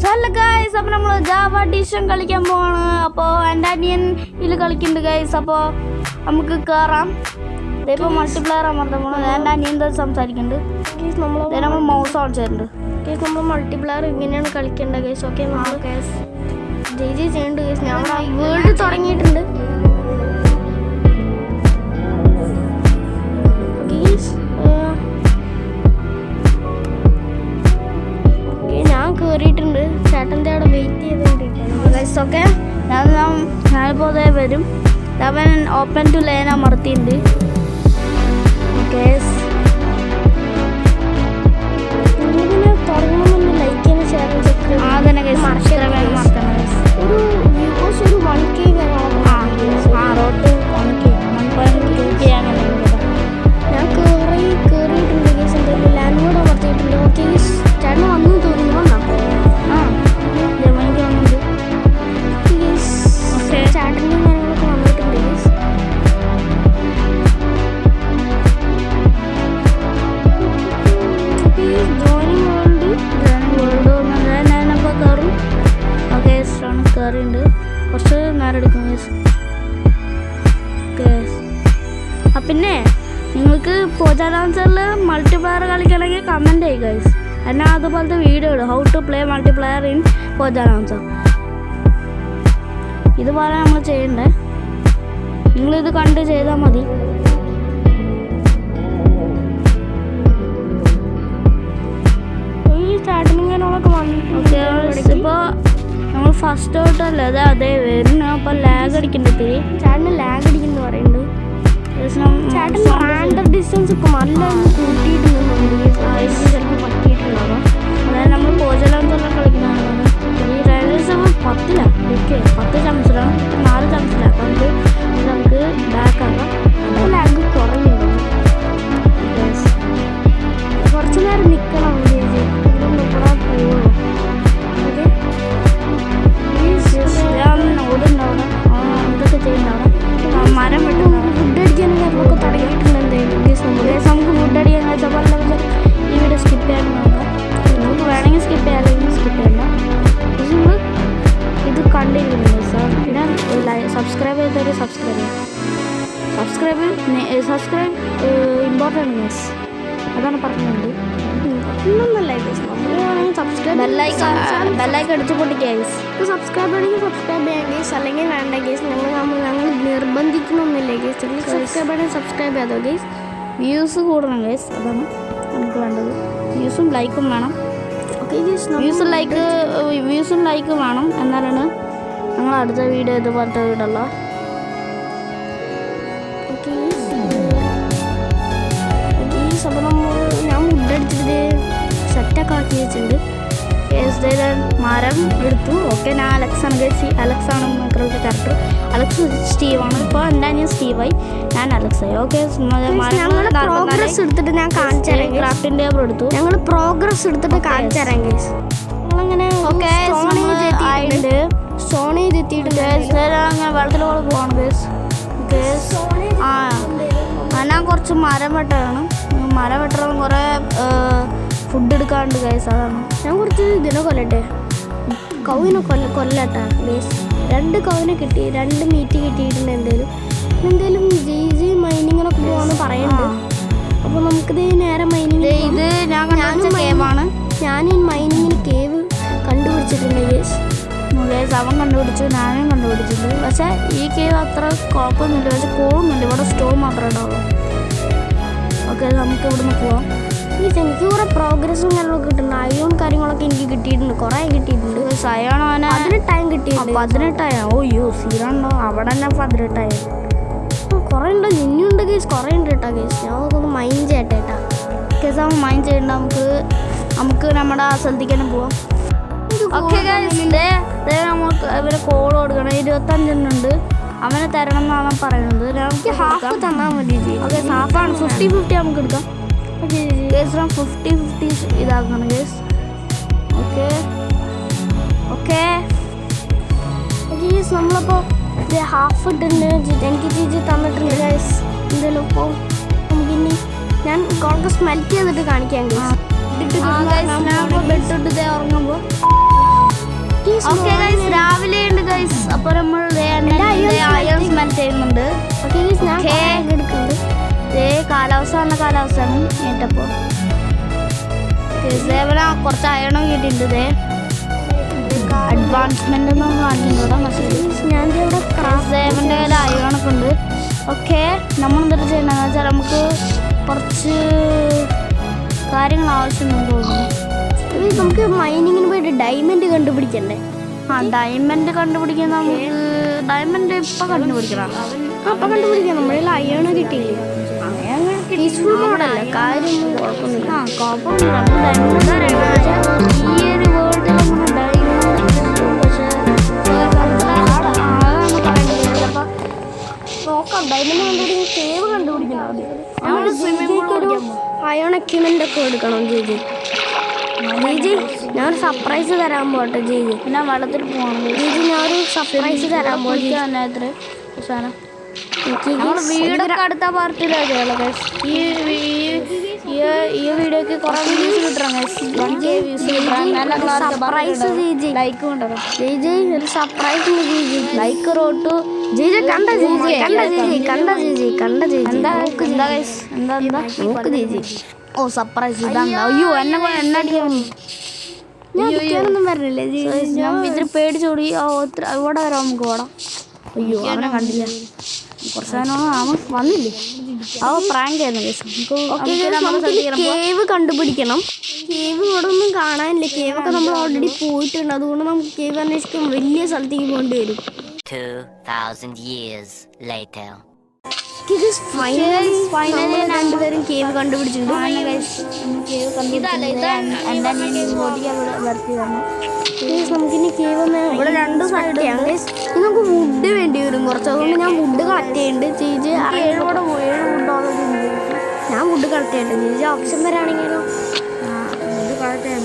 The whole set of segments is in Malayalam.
ഹലോ ഗൈസ്, അപ്പോൾ നമ്മൾ ജാവ എഡിഷൻ കളിക്കാൻ പോവാണ്. അപ്പോൾ എൻ്റെ അനിയൻ ഇതിൽ കളിക്കുന്നുണ്ട് ഗൈസ്. അപ്പോൾ നമുക്ക് കയറാം. ഇതിപ്പോൾ മൾട്ടിപ്ലെയർ അമർത്തുമ്പോൾ എൻ്റെ അനിയൻ സംസാരിക്കുന്നുണ്ട്. നമ്മൾ മൗസ് ഓൺ ചെയ്തിട്ടുണ്ട്. നമ്മൾ മൾട്ടിപ്ലെയർ ഇങ്ങനെയാണ് കളിക്കേണ്ടത് ഗൈസ്. ഓക്കെ, ജയ് ചെയ്യുന്നുണ്ട് ഗൈസ്. ഞാൻ വേൾഡ് തുടങ്ങിയിട്ടുണ്ട്. ഞാൻ കയറിയിട്ടുണ്ട്. ചേട്ടൻ്റെ അവിടെ വെയിറ്റ് ചെയ്തുകൊണ്ടിരിക്കുകയാണ് ഗൈസ്. ഓക്കെ, ഞാനിപ്പോൾ അതേ വരും. അവൻ ഓപ്പൺ ടു ലേൻ അമർത്തിയിട്ടുണ്ട്. ഓക്കെ, തുടങ്ങുമ്പോൾ ലൈക്ക് ചെയ്യാൻ ഷെയർ ചെയ്ത് അതന്നെ ഗൈസ്, മറക്കണം ഒരു വ്യൂസ് ഒരു 1K റോട്ട് 1.2K അങ്ങനെ. ഞാൻ കയറിയിട്ടുണ്ട് ഗൈസ്. എന്തെങ്കിലും ലാൻഡ് മോഡ് അമർത്തിയിട്ടുണ്ട്. ഓക്കെ ഗൈസ്, ചേട്ടൻ വന്നു തോന്നുന്നു. ജർമ്മനിക്ക് വന്നിട്ടുണ്ട്. ചേട്ടൻ്റെ കാര്യങ്ങളൊക്കെ വന്നിട്ടുണ്ട് ഗൈസ്. ജോയിനിങ് വേൾഡ് വന്നത് ഞാനപ്പോൾ കയറും. ഓക്കെ, കയറിയുണ്ട്. കുറച്ച് നേരം എടുക്കും ഗൈസ്. പിന്നെ നിങ്ങൾക്ക് പോജാൻസറിൽ മൾട്ടിപ്ലെയർ കളിക്കണമെങ്കിൽ കമൻറ്റ് ചെയ്യുക ഗൈസ്. എന്നാൽ അതുപോലത്തെ വീഡിയോ ഇടും, how to play multiplayer in പോജാൻസർ. ഇതുപോലെ നമ്മൾ ചെയ്യണ്ടേ. നിങ്ങളിത് കണ്ട് ചെയ്താൽ മതി. ഈ സ്റ്റാർട്ടിങ് കാര്യങ്ങളൊക്കെ വന്നു. ഓക്കെ, ഇപ്പോൾ നമ്മൾ ഫസ്റ്റ് ഔട്ടല്ലേ അതേ വരുന്നു. അപ്പോൾ ലാഗ് അടിക്കുന്നുണ്ട്. ചേട്ടന് ലാഗ് അടിക്കുന്നു പറയുന്നുണ്ട്. ചേട്ടൻ റാൻഡർ ഡിസ്റ്റൻസ് ഒക്കെ നല്ല കൂട്ടിയിട്ടുണ്ട്. ചിലപ്പോൾ പറ്റിയിട്ടുണ്ടാവാം. അതായത് നമ്മൾ പോജാൻസറിൽ കളിക്കുന്നതാണ്. ഈ റൈഡേഴ്സ് 10ലാണ്. ഓക്കെ, 10 ചാൻസിലാണ്, 4 ചാൻസിലാണ്. അപ്പം നമുക്ക് ബാക്ക് ആക്കാം. അപ്പോൾ ലാഗ് കുറഞ്ഞിട്ടുണ്ട്. കുറച്ച് നേരം നിൽക്കണം ചേച്ചി. ഓടുണ്ടാവണം, ഇതൊക്കെ ചെയ്യുന്നുണ്ടാവണം. മരം വെട്ടുണ്ടാവും. ഫുഡ് അടിക്കാനും കാര്യങ്ങളൊക്കെ തുടങ്ങിയിട്ടുണ്ട്. എന്തായാലും നമുക്ക് ഫുഡ് അടിക്കാൻ വെച്ചപ്പോൾ ഈ വീഡിയോ സ്കിപ്പ് ചെയ്യാൻ നോക്കാം. നമുക്ക് വേണമെങ്കിൽ സ്കിപ്പ് ചെയ്യാം, അല്ലെങ്കിൽ സ്കിപ്പ് ചെയ്യണ്ട. പക്ഷെ നമ്മൾ ഇത് കണ്ടിരിക്കുന്നു സാർ. പിന്നെ സബ്സ്ക്രൈബ് ചെയ്തവർ സബ്സ്ക്രൈബ് ചെയ്യാം. സബ്സ്ക്രൈബ് ഇമ്പോർട്ടൻ്റ് ന്യൂസ് അതാണ് പറഞ്ഞത്. ഒന്നൊന്നല്ല ഗൈസ്, നമ്മൾ വേണമെങ്കിൽ സബ്സ്ക്രൈബ് ബെല്ലൈക്കൺ അടിച്ചു പൊട്ടിക്കുക ഗൈസ്. സബ്സ്ക്രൈബ് ആണെങ്കിൽ സബ്സ്ക്രൈബ് ചെയ്യാം ഗൈസ്, അല്ലെങ്കിൽ വേണ്ട ഗൈസ്. ഞങ്ങൾ നിർബന്ധിക്കണമെന്നില്ല ഗൈസ്. സബ്സ്ക്രൈബ് ആണെങ്കിൽ സബ്സ്ക്രൈബ് ചെയ്തോ ഗൈസ്. വ്യൂസ് കൂടണം ഗൈസ്, അതാണ് നമുക്ക് വേണ്ടത്. വ്യൂസും ലൈക്കും വേണം. ഓക്കെ ഗൈസ്, വ്യൂസും ലൈക്കും വേണം. എന്നാലാണ് ഞങ്ങൾ അടുത്ത വീഡിയോ ഇതുപോലത്തെ വീടുള്ള. ഓക്കെ ഗൈസ്, അപ്പോൾ ഞാൻ ഫുഡ് അടിച്ചിട്ട് സെറ്റൊക്കെ ആക്കി വെച്ചിട്ടുണ്ട്. മരം എടുത്തു. ഓക്കെ, ഞാൻ അലക്സാണ് ഗൈസ്. അലക്സാണ് മൈക്രോയുടെ ക്യാരക്ടർ. അലക്സ് സ്റ്റീവാണ്. ഇപ്പോൾ എൻ്റെ അനിയൻ സ്റ്റീവായി, ഞാൻ അലക്സായി. ഓക്കെ, പ്രോഗ്രസ് എടുത്തിട്ട് ഞാൻ കാണിച്ചു തരാം. ക്രാഫ്റ്റിംഗ് ടേബിൾ എടുത്തു. ഞങ്ങൾ പ്രോഗ്രസ് എടുത്തിട്ട് കാണിച്ചു തരാം ഗൈസ്. ഞങ്ങളങ്ങനെ സ്റ്റോണേജ് എത്തിയിട്ടുണ്ട്. അങ്ങനെ വെള്ളത്തിൽ കൂടെ പോവാണ് ഗൈസ്. ഞാൻ കുറച്ച് മരം വെട്ടാണ്. മരം വെട്ടണം, കുറേ ഫുഡ് എടുക്കാറുണ്ട് ഗൈസ്. അതാണ് ഞാൻ കുറച്ച് ഇതിനെ കൊല്ലട്ടെ, കൗവിനെ കൊല്ലട്ടെ ഗൈസ്. 2 കൗവിനെ കിട്ടി, 2 മീറ്റ് കിട്ടിയിട്ടുണ്ട്. എന്തേലും ജി മൈനിങ്ങിനൊക്കെ പോവാന്ന് പറയുന്നുണ്ട്. അപ്പോൾ നമുക്കിത് നേരെ മൈനിങ്. ഇത് ഞാൻ ഈ മൈനിങ്ങിന് കേവ് കണ്ടുപിടിച്ചിട്ടുണ്ട് ഗൈസ്. അവൻ കണ്ടുപിടിച്ചു, ഞാനും കണ്ടുപിടിച്ചിട്ടുണ്ട്. പക്ഷേ ഈ കേവ് അത്ര കുഴപ്പമൊന്നുമില്ല. പക്ഷെ കോളൊന്നുമില്ല, ഇവിടെ സ്റ്റോർ മാത്രമേ ഉണ്ടാവുള്ളൂ. ഓക്കെ, നമുക്ക് ഇവിടുന്ന് പോവാം. എനിക്ക് കുറെ പ്രോഗ്രസും കാര്യങ്ങളൊക്കെ കിട്ടുന്നുണ്ട്. അയോൺ കാര്യങ്ങളൊക്കെ എനിക്ക് കിട്ടിയിട്ടുണ്ട്, കുറേ കിട്ടിയിട്ടുണ്ട്. സയോൺ അവനെ 18 കിട്ടിയിട്ടുണ്ട്. 18 ഓയ്യോ സീനുണ്ടോ അവിടെ തന്നെ 18 കുറേ ഉണ്ടോ? ഇനിയുണ്ട് ഗേസ്, കുറേ ഉണ്ട് കേട്ടോ ഗേസ്. ഞാൻ നോക്കൊന്ന് മൈൻഡ് ചെയ്യട്ടെ കേട്ടോ. കേസ് അവൻ മൈൻഡ് ചെയ്യണ്ട. നമുക്ക് നമ്മുടെ ആ സ്ഥലത്തേക്ക് തന്നെ പോവാം. ഓക്കെ ഗൈസ്, നമുക്ക് ഇവരെ കോൾ കൊടുക്കണം. 25 അവനെ തരണം എന്നാണ് പറയുന്നത്. നമുക്ക് ഹാഫ് തന്നാൽ മതി. ഓക്കെ, ഹാഫാണ്. 50-50 നമുക്ക് എടുക്കാം. കേസ് 50-50 ഇതാക്കണം കേസ്. ഓക്കെ ഗേസ്, നമ്മളിപ്പോൾ ഹാഫ് ഇട്ടിട്ടുണ്ട്. എനിക്ക് ചേച്ചി തന്നിട്ടുണ്ട് ഗൈസ്. എന്തായാലും ഇപ്പോൾ നമുക്കിനി ഞാൻ കുറച്ച് സ്മെൽറ്റ് ചെയ്തിട്ട് കാണിക്കാം ഗൈസ്. ബെഡ് ഇട്ട് ഉറങ്ങുമ്പോൾ ഓക്കെ ഞാൻ എടുക്കുന്നുണ്ട്. കാലാവസ്ഥ നല്ല കാലാവസ്ഥയാണ് കേട്ടപ്പോൾ സേവന കുറച്ച് അയണം കിട്ടിയിട്ടുണ്ട്. അഡ്വാൻസ്മെന്റ് ഒന്നും കാണിക്കുന്നുണ്ടോ മെസ്സേജ്? ഞാൻ ഇവിടെ സേവൻ്റെ കയ്യിൽ അയണൊക്കെ ഉണ്ട്. ഓക്കെ നമ്മളെന്തൊരു ചെയ്യണമെന്ന് വെച്ചാൽ നമുക്ക് കുറച്ച് കാര്യങ്ങൾ ആവശ്യമുണ്ടെന്ന് തോന്നുന്നു. നമുക്ക് മൈനിങ്ങിന് പോയിട്ട് ഡയമണ്ട് കണ്ടുപിടിക്കണ്ടേ? ഡയമണ്ട് കണ്ടുപിടിക്കാൻ നമുക്ക് ഡയമണ്ട് ഇപ്പം കണ്ടുപിടിക്കണം. അപ്പം കണ്ടുപിടിക്കാം. നമ്മുടെ അയണ് കിട്ടിയില്ലേ? പീസ്ഫുൾ മോഡല്ലേ, കാര്യം കുഴപ്പമൊന്നുമില്ല. ഈ ഒരു വേൾഡിൽ നമ്മൾ നോക്കാം. ഡയമണ്ട് കണ്ടുപിടിക്കാൻ കേവ് കണ്ടുപിടിക്കണം. നമ്മൾ സ്വിമ്മിംഗ് പൂൾ അയോൺ എക്യുപ്മെന്റ് ഒക്കെ എടുക്കണം. ചേച്ചി ഞാനൊരു സർപ്രൈസ് തരാൻ പോട്ടെ. ചേച്ചി പിന്നെ വെള്ളത്തിൽ പോകണം. ചേച്ചി ഞാനൊരു സർപ്രൈസ് തരാൻ പോയി. സാധനം വീടൊക്കെ അടുത്ത പാർട്ടിയിലാണ്. ഈ വീഡിയോക്ക് കുറെ വ്യൂസ് കിട്ടണം. 1K വ്യൂസ് സർപ്രൈസ് ലൈക്ക് കൊണ്ടോ ചേച്ചി ഒരു സർപ്രൈസ് ലൈക്ക് റോട്ടു കണ്ട ചേച്ചി കണ്ട ചേച്ചി എന്താ നോക്ക് ചേച്ചി. ഓ സർപ്രൈസ് ഇതാണ്. അയ്യോ എണ്ണടിക്കാൻ ഞാൻ അടിക്കാനൊന്നും പറഞ്ഞില്ലേ ചേച്ചി? ഞാൻ ഇതിൽ പേടിച്ചോടി. ഇവിടെ വരാം നമുക്ക് ഓടാം. അയ്യോ അവനെ കണ്ടില്ല. കുറച്ച് അവൻ വന്നില്ലേ? പ്രാങ്ക് ആയിരുന്നു. കേവ് കണ്ടുപിടിക്കണം. കേവ് ഇവിടെ ഒന്നും കാണാനില്ല. കേവൊക്കെ നമ്മൾ ഓൾറെഡി പോയിട്ടുണ്ട്. അതുകൊണ്ട് നമുക്ക് കേവ് അന്വേഷിക്കാൻ വലിയ സ്ഥലത്തേക്ക് പോകേണ്ടി വരും. 2000 years later. ഫൈനലി രണ്ടുപേരും കേവ് കണ്ടുപിടിച്ചിട്ടുണ്ട്. നമുക്കിനി കേവ് ഇവിടെ രണ്ട് സൈഡാണ്. നമുക്ക് വുഡ് വേണ്ടി വരും കുറച്ച്. അതുകൊണ്ട് ഞാൻ വുഡ് കളക്ട് ചെയ്യുന്നുണ്ട്. ചേച്ചി 7 വുഡോ? ഞാൻ വുഡ് കളക്ട് ചെയ്യട്ടെ ചേച്ചി. ഓപ്ഷൻ വരാണെങ്കിലോ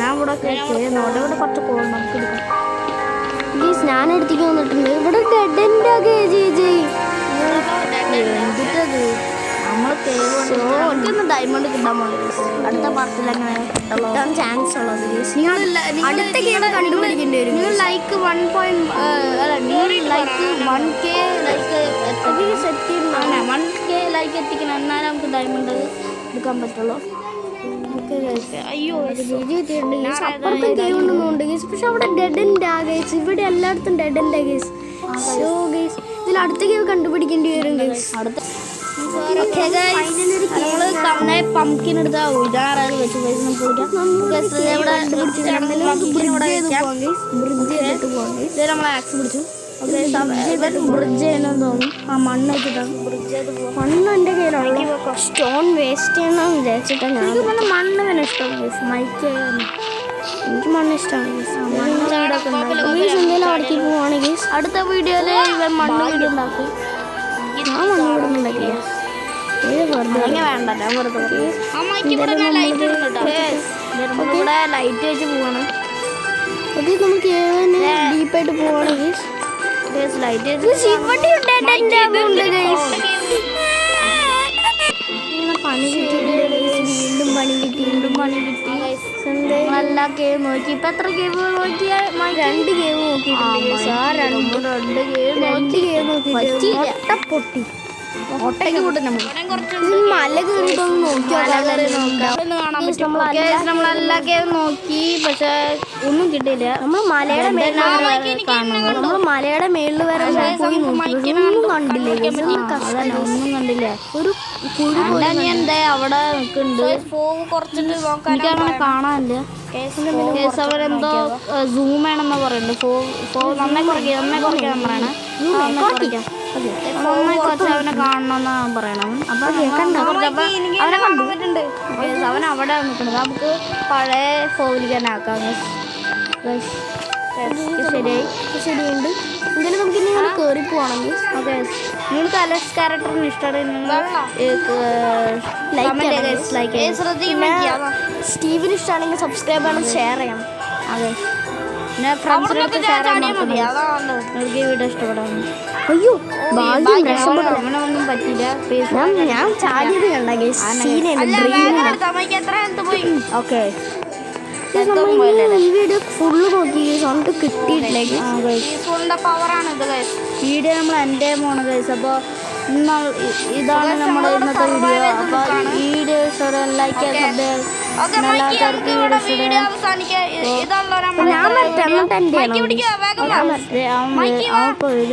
ഞാൻ ഇവിടെ കുറച്ച് കോൾ നമുക്ക് എടുക്കാം. പ്ലീസ് ഞാൻ എടുത്തേക്ക് വന്നിട്ടുണ്ട്. ഇവിടെ ഡെഡ് എൻഡ് ആകെ ചേച്ചി. എന്തിട്ടത് നമ്മൾ ഡയമണ്ട് കിട്ടാൻ പോകുന്നത് അടുത്ത പാർട്ടിൽ അങ്ങനെ കിട്ടാൻ ചാൻസ് ഉള്ളത്. അടുത്ത കേവ് കണ്ടുപിടിക്കേണ്ടി വരും. നിങ്ങൾ ലൈക്ക് 1K ലൈക്ക് എത്തിക്കണം. എന്നാലും നമുക്ക് ഡയമണ്ട് എടുക്കാൻ പറ്റുള്ളൂ. അയ്യോ അപ്പുറത്തും കേവ് ഉണ്ടെന്നുണ്ട് ഗേസ്. പക്ഷെ അവിടെ ഡെഡ് എൻഡ് ആ ഗേസ്. ഇവിടെ എല്ലായിടത്തും ഡെഡ് എൻഡ് ആ ഗേസ്. സോ ഗേസ് ഇതിൽ അടുത്ത കേവ് കണ്ടുപിടിക്കേണ്ടി വരും ഗേസ്. അടുത്ത പംകിൻ എടുത്താ ഉദാറായി വെച്ച് നമ്മളെ ആക്സ് പിടിച്ചു. ബ്രിഡ്ജ് ചെയ്യണമെന്ന് തോന്നുന്നു. ആ മണ്ണ് വെച്ചിട്ടാണ് മണ്ണ് എൻ്റെ കയ്യിലുള്ള സ്റ്റോൺ വേസ്റ്റ് ചെയ്യണം വിചാരിച്ചിട്ടാണ് ഞാൻ. മണ്ണ് തന്നെ ഇഷ്ടം മൈക്ക്. എനിക്ക് മണ്ണ് ഇഷ്ടമാണ്. എന്തെങ്കിലും അവിടേക്ക് പോവാണെങ്കിൽ അടുത്ത വീഡിയോയിൽ ഇവൻ മണ്ണ് വീട് ഉണ്ടാക്കും. ഞാൻ മണ്ണ് വീട് ഉണ്ടാക്കില്ല. വേണ്ട ഞാൻ വെറുതെ ലൈറ്റ് വെച്ച് പോവാണ്. ഓക്കെ നമുക്ക് ഡീപ്പായിട്ട് പോവാണെങ്കിൽ ലൈറ്റ് പണി കിട്ടി. നല്ല കേവ് നോക്കി. ഇപ്പൊ എത്ര കേവ് നോക്കിയാ? 2 കേവ് നോക്കിയിട്ടുണ്ട്. രണ്ട് കേവ് നോക്കി പൊട്ടി. മല കയറിയിട്ടൊന്ന് നമ്മളെല്ലാ കേവ് നോക്കി. പക്ഷെ ഒന്നും കിട്ടിയില്ല. നമ്മൾ മലയുടെ മേളിൽ വരെ പോയി നോക്കി. ഒന്നും കണ്ടില്ല. ഒന്നും കണ്ടില്ല. ഒരു കുഴി എന്താ അവിടെ നിൽക്കുന്നുണ്ട്. എനിക്കങ്ങനെ കാണാനില്ല. അവരെന്തോ സൂം വേണമെന്നാ പറയുന്നുണ്ട്. നന്നായി കുറയ്ക്കാൻ പറയണേ. നന്നായി കുറച്ച് അവനെ കാണണമെന്നാണ് പറയണം. അപ്പൊ അവനെ കണ്ടിട്ടുണ്ട്. അവൻ അവിടെ നിൽക്കുന്നത്. നമുക്ക് പഴയ ഫോവിൽ തന്നെ ആക്കാം. ശരിയുണ്ട്. എന്തായാലും നമുക്ക് ഇനി കയറി പോവാണെങ്കിൽ നിങ്ങൾക്ക് അലക്സ് ക്യാരക്ടറിന് സ്റ്റീവിന് ഇഷ്ടമാണെങ്കിൽ സബ്സ്ക്രൈബ് ചെയ്യണം, ഷെയർ ചെയ്യണം. അതെ പിന്നെ ഫ്രണ്ട്സിനൊക്കെ ഷെയർ ചെയ്യാൻ നിങ്ങൾക്ക് ഈ വീഡിയോ ഇഷ്ടപ്പെടാം. അയ്യോ ഭാഗ്യം രക്ഷപ്പെട്ടു. ഒന്നും പറ്റില്ല. ഞാൻ ചാടിയത് കണ്ട ഓക്കെ ഈ വീഡിയോ ഫുള്ള് നോക്കി സൗണ്ട് കിട്ടിയിട്ടില്ല. പവറാണ് ഇത്. വീഡിയോ നമ്മൾ എൻ്റെ പോണ ഗൈസ്. അപ്പോൾ ഇതാണ് നമ്മുടെ ഇന്നത്തെ വീഡിയോ. അപ്പോൾ ഈ വീഡിയോ ഇഷ്ടം ലൈക്ക് ചെയ്യാൻ ഞാൻ വരട്ടെ അങ്ങോട്ട് എൻ്റെ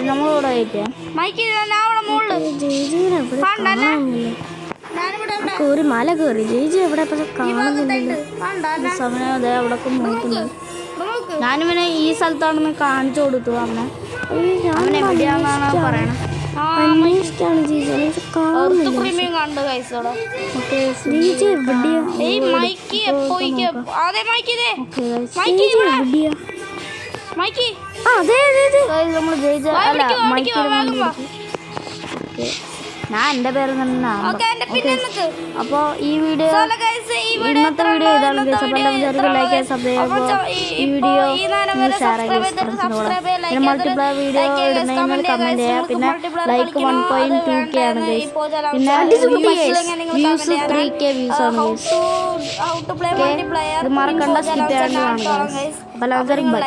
നമ്മളോട് ആയിട്ട് ഒരു മല കയറി ജയിച്ചു എവിടെ പക്ഷെ കാണുന്നില്ലല്ലോ. സമയം അതെ അവിടെ നോക്കുന്നു. ഞാനിവനെ ഈ സ്ഥലത്താണെന്ന് കാണിച്ചു കൊടുത്തു. അവനെ എവിടെയാണെന്നാണ് പറയണത്. അന്വേഷിച്ചാണ് ജയിച്ചു നമ്മൾ ജയിച്ച ഞാൻ എൻ്റെ പേര് തന്നെ. അപ്പോൾ ഈ വീഡിയോ ഇന്നത്തെ വീഡിയോ ഇതാണ്. ലൈക്ക് സബ്സ്ക്രൈബ് ഈ വീഡിയോ ഷെയർ മൾട്ടിപ്ലയർ വീഡിയോ ഇടുന്നതിന് കമൻറ്റ് ചെയ്യുക. പിന്നെ ലൈക്ക് 1.2K ആണ് ഗൈസ്. പിന്നെ വ്യൂസ് 3K വ്യൂസ് ആണ് ഗൈസ്. ഇത് മറക്കണ്ട, സ്കിപ്പ് ചെയ്യാണ്ട് കാണുക. അപ്പോൾ എല്ലാവർക്കും ബൈ.